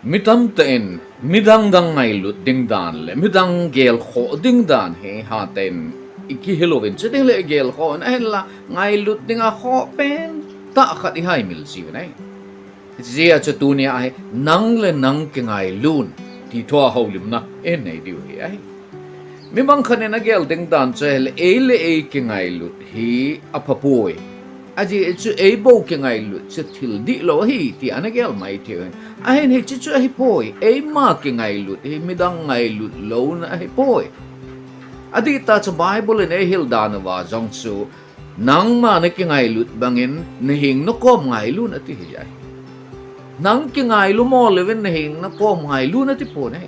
Mitam ten midang dang ngailut ding dan le midang gel kho ding dan he ha ten iki helovin chete le gel kho na hela ngailut ding a kho pen ta khat i hai mil si nai zia chatunia ai nang le nang ke ngai lun ti thwa holim na en nei diu hi ai mi bang khane na gel ding dan chel e ke ngai lut hi apapoi aji chu e bo ke ngai lut thil di lo hi ti anagel mai ti ai ne chu hi poi e ma ke ngai lut hi midang ngai lut lo na hi poi adi ta cha bible ne hil dan wa jong su nang ma ne ke ngai lut bangin ne hing no kom ngai lu na ti hi ai nang ke ngai lu mo leven ne hing na kom ngai lu na ti po ne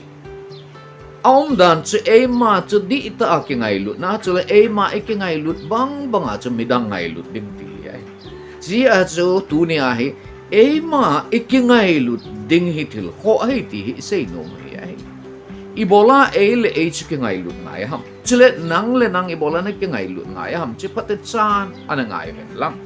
ông dan chu e ma chu di ta ke ngai lut na chu e ma e ke ngai lut bang banga chu midang ngai lut dim ti ai ji a chu tu ne a hi e ma e ke ngai lut ding hi thil kho ai ti hi sei no mai ai ibola e le e chu ke ngai lut ngai ham chule nang le nang ibola na ke ngai lut ngai ham chi phat chan ana ngai ven lang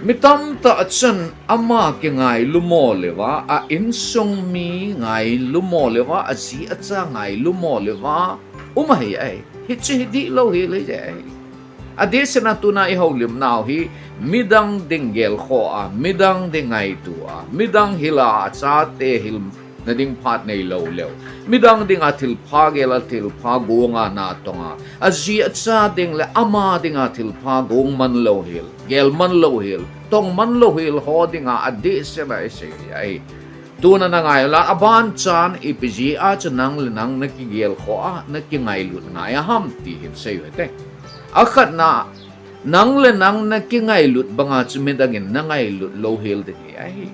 mitam ta chan ama ke ngai lu mo lewa a in song mi ngai lu mo lewa a si a cha ngai lu mo lewa umai ai hi chi di lo hi le ai adesana tuna I holim now hi midang dingel kho a midang dingai tu a midang hila cha te hil na ding phat nei lo leo midang dinga thil pha gela thil pha gonga na tonga aji cha ding le ama dinga thil pha gong man lo hil gel man lo hil tong man lo hil ho dinga adesana se ai tuna na ngai la aban chan ipji a chanang le nang na ki gel kho a na ki ngai lut ngai ham ti him se te akhat na nang le nang na ki ngai lut banga chumedangin na ngai lut lo hil de ai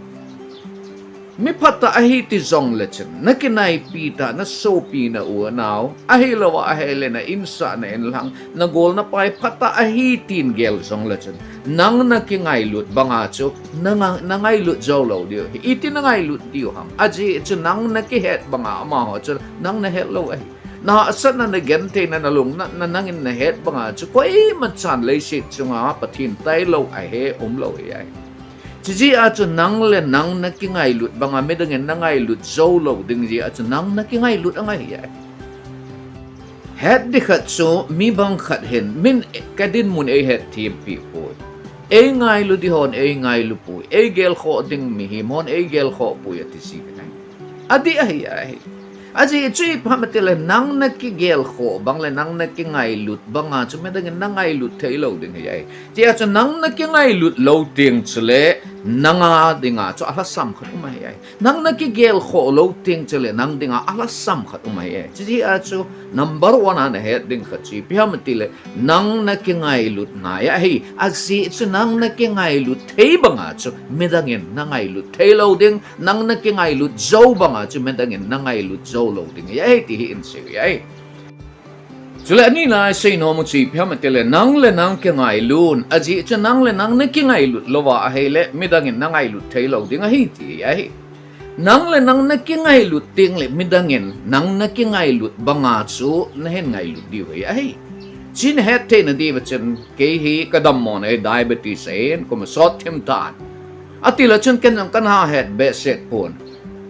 mi phata ahi ti zong le chen na kinai pi ta na so pi na u naw ahi lo wa ahi le na insa na en lang na gol na pai phata ahi tin gel zong le chen nang na ki ngai lut banga chu na ngai lut zo lo dio iti na ngai lut dio ham aji chu nang na ki het banga ma ho chu nang na het lo ai na asat na gente na nalung na nangin na het banga chu koi man chan le shit chu nga pathin tai lo ai he lo ai ji a chu nang le nang na ki ngai lut banga medangin na ngai lut zo lo ding ji a chu nang na ki ngai lut angai ai het di khat chu mi bang khat hen min kadin mun e het team pi po e ngai lu di hon e ngai lu pu e gel kho ding mi hi mon e gel kho pu ya ti si kai adi ai aji chui pamatile nang na ki gel kho bang le nang na ki ngai lut banga chu medangin na ngai lut thei lo ding ai ti a chu nang na ki ngai lut lo ting chule nanga dinga chu ala sam khat umai ai nang na ki gel kho lo ting chule nang dinga ala sam khat umai ai ji a chu number 1 an he ding khat chi pamatile nang na ki ngai lut na ya hi aji chu nang na ki ngai lut thei banga chu medangin na ngai lut thei lo ding nang na ki ngai lut zo banga chu medangin na ngai lut zo lo ding ai ti hi in se ai chule ani na sei no mu chi phamatile nang le nang ke ngai lun aji chu nang le nang na ki ngai lut lowa a hele midangin na ngai lut thei lo ding hi ti ai nang le nang na ki ngai lut ting le midangin nang na ki ngai lut banga chu na hen ngai lut di ai chin het te na di bachan ke hi kadam mon e diabetes en ko ma sot them tan atila chun ken kan ha het be set pon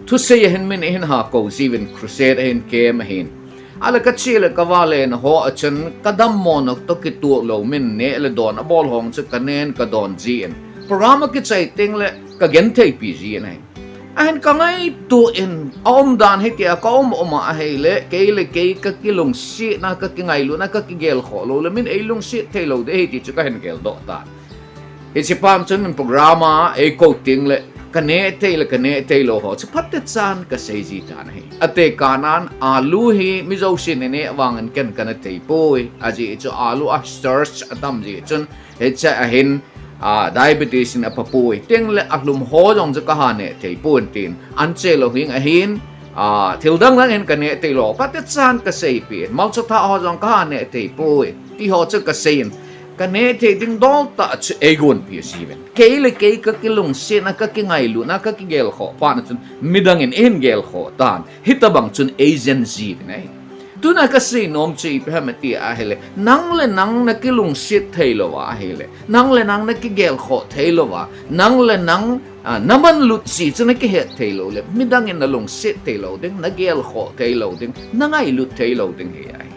thu se hen min hen ha ko even crusade hen ke ma hin ala ka chile ka wale na ho achan kadam mon to ki tu lo min ne le don a bol hong chu kanen ka don jin programa ki chai ting le ka gen thei pi ji nai an ka ngai tu in om dan he ke ka om a hele ke le ke ka ki long si na ka ki ngai lu na ka ki gel kho lo le min ei long si thei lo de he ti chu ka hen gel do ta he si pam chun min programa e ko ting le kane te lo ho chu phat te chan ka sei ji ta nei ate kanan alu hi mi zo sin ne wangan ken kana te poi aji chu alu a search atam ji chun he cha a hin diabetes in apapoi teng le aklum ho jong chu ka ha ne te pon tin an che lo hing a hin thil dang lang en kane te lo phat te chan ka sei pi mau chu tha ho jong ka ha ne te poi ti ho chu ka sein kane te ding dol ta chu egon pi siven keile ke ka kilung se na ka ki ngai lu na ka ki gel kho pa na chun midang in gel kho tan hitabang chun agency nei tu na kasi nom chi phamati a hele nang le nang na kilung sit thailo wa hele nang le nang na ki gel kho thailo wa nang le nang naman lut si chuna ki het thailo le midang in na lung sit thailo ding na gel kho thailo ding nangai lut thailo ding he ai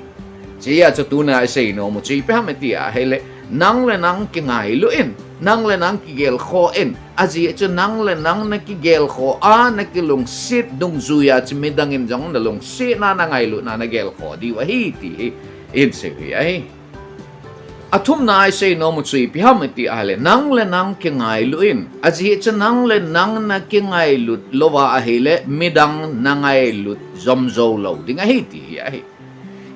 chi ya chu tu na say nom chi phamati a hele nang le nang ki ngai lu in nang le nang ki gel kho in aji chu nang le nang na ki gel kho a na ki lung sit dung zuya chi midang in jong na lung sit na ngai lu na gel kho di wa hi ti in se hi ai athum na ai say no mu chui pi ham ti ale nang le nang ki ngai lu in aji chu nang le nang na ki ngai lu lo wa a hele midang na ngai lu zom zo lo ding a hi ti ai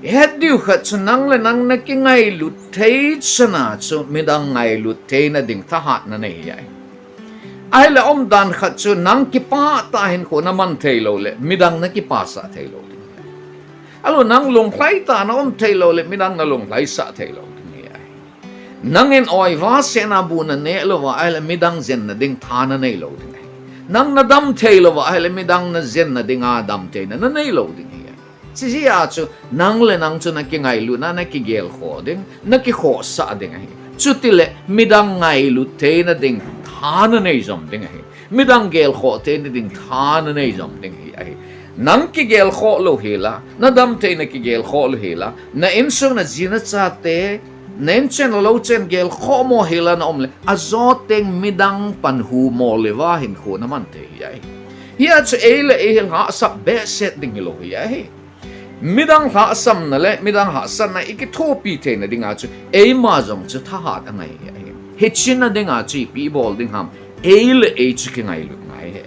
het diu khat chu nang le nang na ki ngai lut thei chana chu midang ngai lut thei na ding tha hat na nei ai ai le om dan khat chu nang ki pa ta hin ko na man thei lo le midang na ki pa sa thei lo alo nang long khai ta na om thei lo le midang na long khai sa thei lo ni ai nang en oi va se na bu na ne lo wa ai le midang zen na ding tha na nei lo ding nang na dam thei lo wa ai le midang na zen na ding a dam thei na nei lo ding si ya chu nang le nang chu na ki ngai lu na ki gel kho ding na ki kho sa ding ai chu ti le midang ngai lu te na ding tha na nei zom ding ai midang gel kho te na ding tha na nei zom ding ai nang ki gel kho lo hela na dam te na ki gel kho lo hela na inso na zina cha te nen chen lo chen gel kho mo hela na omle azoteng midang panhu mo le wa hin kho na man te ai hiya chu ele e ha sa be set ding lo ai midang ha sam na le midang ha san na ikithopi the na dinga chu e ma jong chu tha ha ta ngai he chin na dinga chi pi bol ding ham e le e chi ki ngai lu ngai he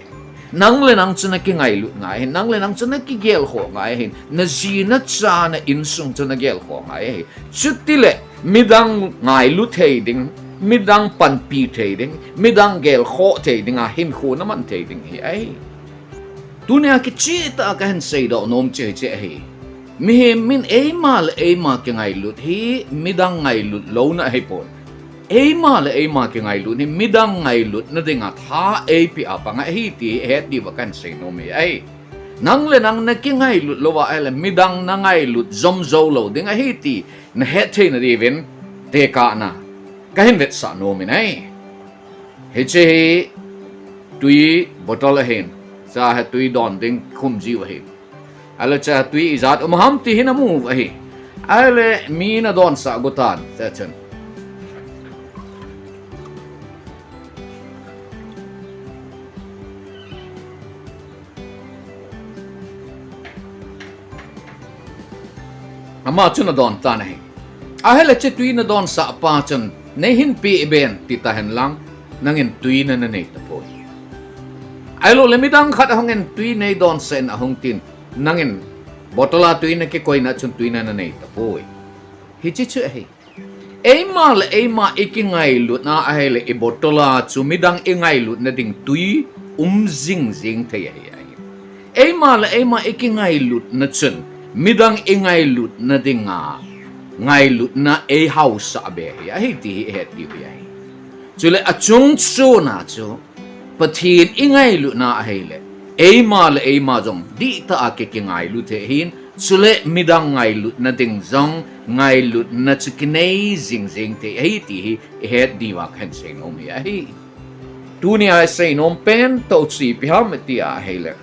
nang le nang chu na ki ngai lu ngai he nang le nang chu na ki gel ho ngai he na ji na cha na in sung chu na gel ho ngai he chu ti le midang ngai lu the ding midang pan pi the ding midang gel ho the ding a hin khu na man the ding he ai dunia ki chi ta ka han sei do nom che che he mi min e mal e ma ki ngai lut hi midang ngai lut lo na he pon e mal e ma ki ngai lut ni midang ngai lut na dinga tha e pi apa nga hi ti het di wakan sei no me ai nang le nang na ki ngai lut lo wa ele midang na ngai lut zom zo lo dinga hi ti na het the na di ven te ka na ka hin vet sa no me nai he che tui botol hen sa ha tui don ding khum ji wa he ala cha tui izat ham ti hin amu wa he ale mi na don sa gotan sa chen ama chu na don ta na he a hele che tui na don sa pa chen ne hin pi ben ti ta hen lang nangin tui na nei ta po ai lo le midang khat hongen tui nei don sen a hong tin nangin botola tui na ki koi na chun tui na nei ta po hi chi chu he e ma ikingai lu na a hele e botola chu midang ingai lu na ding tui zing the ai e ma ikingai lu na chun midang ingai lut na dinga ngai lut na e house abe ya hi ti het di ya chule achung chu na chu pathin ingai lut na hele e ma jong di ta ake ki ngai lut the hin chule midang ngai lut na ding jong ngai lut na chikinei zing te hi ti het di wa khan se nom ya hi dunia se nom pen to chi pi ham ti a hele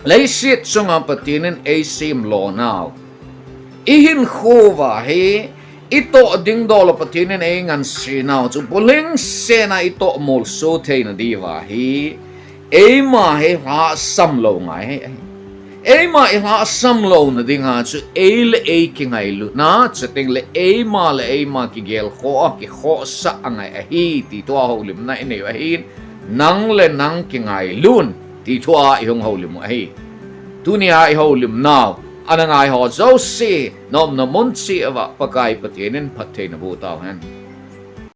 lấy shit xong ang patinin ay sim lo now ihin khova he ito ding dolo patinin ay ngan sinaw chu puling sena ito mol so te na diva he ay ma he ha sam lo nga he ay ma ha sam lo na ding ha chu ay le ay kingai lu na chating le ay ma ki gel kho ki kho sa angai hi ti to ho lim na inay hin nang le nang kingai lun ti thua ihong ho lim ai dunia i ho lim now anang ai ho zo si nom na mun si ava pakai patinin pathe na bu tao han